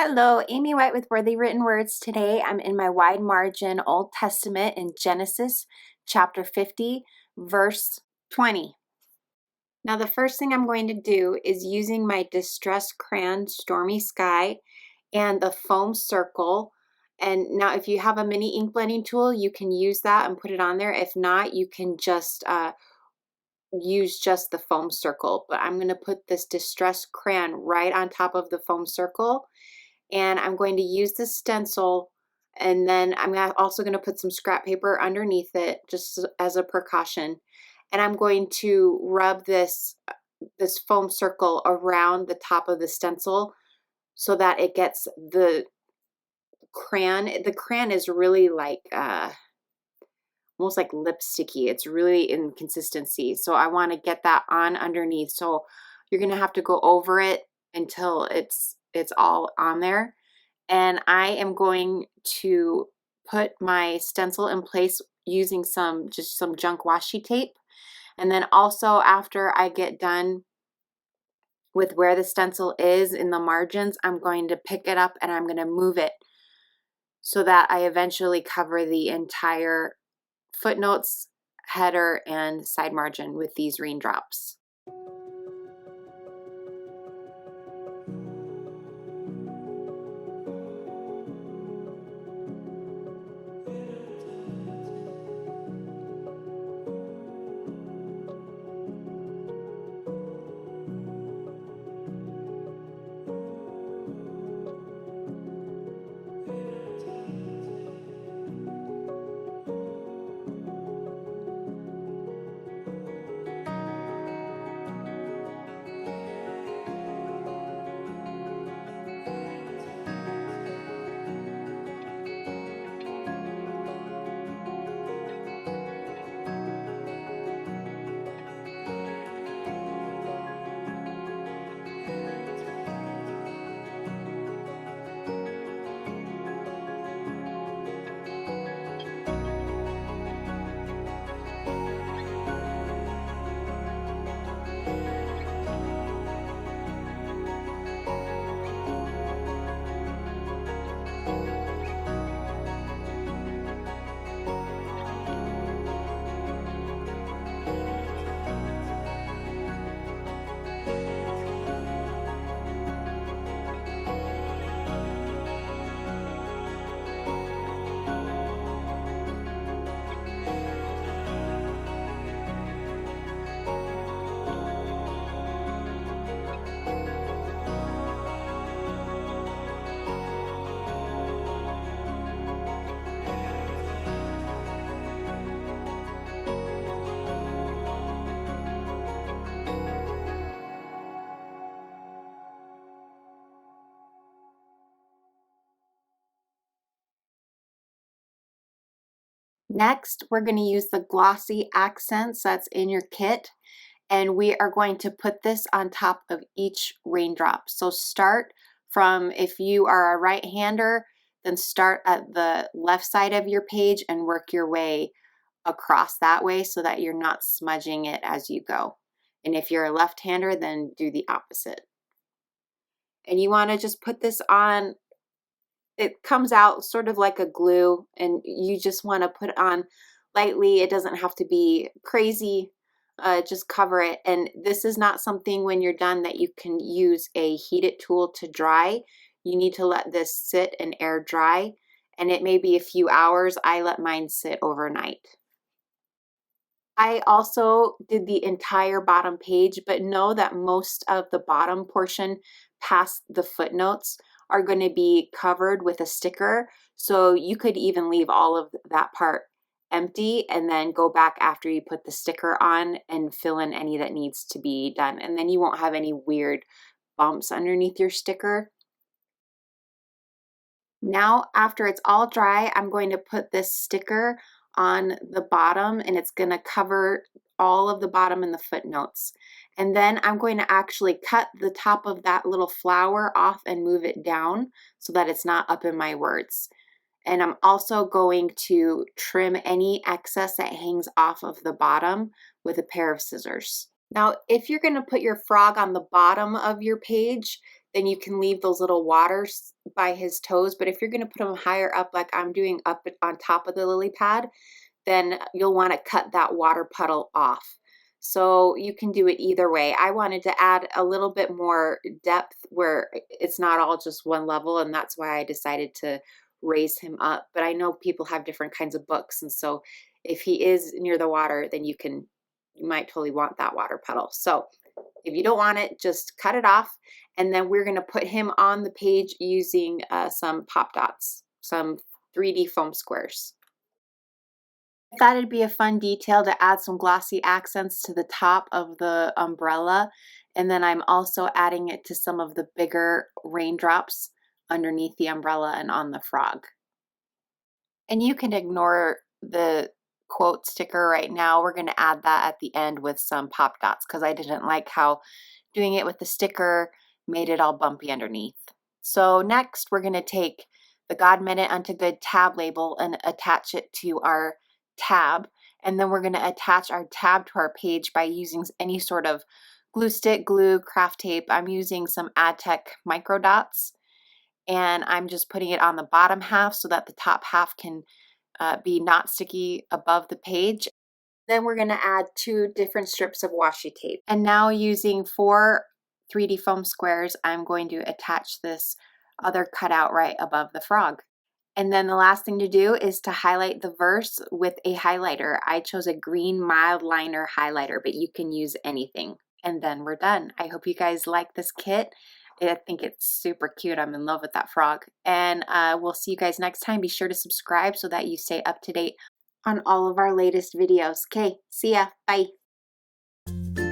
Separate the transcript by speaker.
Speaker 1: Hello, Amy White with Worthy Written Words. Today I'm in my wide margin Old Testament in Genesis chapter 50, verse 20. Now the first thing I'm going to do is using my Distress Crayon Stormy Sky and the foam circle. And now if you have a mini ink blending tool, you can use that and put it on there. If not, you can just use just the foam circle. But I'm going to put this Distress Crayon right on top of the foam circle. And I'm going to use the stencil, and then I'm also going to put some scrap paper underneath it just as a precaution. And I'm going to rub this foam circle around the top of the stencil so that it gets the crayon. The crayon is really like almost like lipsticky. It's really in consistency. So I want to get that on underneath. So you're going to have to go over it until it's all on there. And I am going to put my stencil in place using just some junk washi tape. And then also after I get done with where the stencil is in the margins, I'm going to pick it up and I'm going to move it so that I eventually cover the entire footnotes, header, and side margin with these raindrops. Next, we're going to use the glossy accents that's in your kit, and we are going to put this on top of each raindrop. So start from, if you are a right-hander, then start at the left side of your page and work your way across that way so that you're not smudging it as you go. And if you're a left-hander, then do the opposite. And you want to just put this on. It comes out sort of like a glue, and you just want to put it on lightly. It doesn't have to be crazy. Just cover it. And this is not something when you're done that you can use a heated tool to dry. You need to let this sit and air dry, and it may be a few hours. I let mine sit overnight. I also did the entire bottom page, but know that most of the bottom portion past the footnotes are going to be covered with a sticker. So you could even leave all of that part empty and then go back after you put the sticker on and fill in any that needs to be done. And then you won't have any weird bumps underneath your sticker. Now, after it's all dry, I'm going to put this sticker on the bottom, and it's going to cover all of the bottom and the footnotes. And then I'm going to actually cut the top of that little flower off and move it down so that it's not up in my words. And I'm also going to trim any excess that hangs off of the bottom with a pair of scissors. Now, if you're going to put your frog on the bottom of your page, then you can leave those little waters by his toes. But if you're going to put them higher up, like I'm doing up on top of the lily pad, then you'll want to cut that water puddle off. So you can do it either way. I wanted to add a little bit more depth where it's not all just one level, and that's why I decided to raise him up. But I know people have different kinds of books, and so if he is near the water, then you might totally want that water puddle. So if you don't want it, just cut it off, and then we're going to put him on the page using some pop dots, some 3D foam squares. I thought it'd be a fun detail to add some glossy accents to the top of the umbrella, and then I'm also adding it to some of the bigger raindrops underneath the umbrella and on the frog. And you can ignore the quote sticker right now. We're going to add that at the end with some pop dots because I didn't like how doing it with the sticker made it all bumpy underneath. So next we're going to take the God Meant It Unto Good tab label and attach it to our tab, and then we're going to attach our tab to our page by using any sort of glue stick, glue, craft tape. I'm using some AdTech micro dots, and I'm just putting it on the bottom half so that the top half can be not sticky above the page. Then we're going to add 2 different strips of washi tape, and now using 4 3D foam squares, I'm going to attach this other cutout right above the frog. And then the last thing to do is to highlight the verse with a highlighter. I chose a green mild liner highlighter, but you can use anything. And then we're done. I hope you guys like this kit. I think it's super cute. I'm in love with that frog. And we'll see you guys next time. Be sure to subscribe so that you stay up to date on all of our latest videos. Okay, see ya. Bye.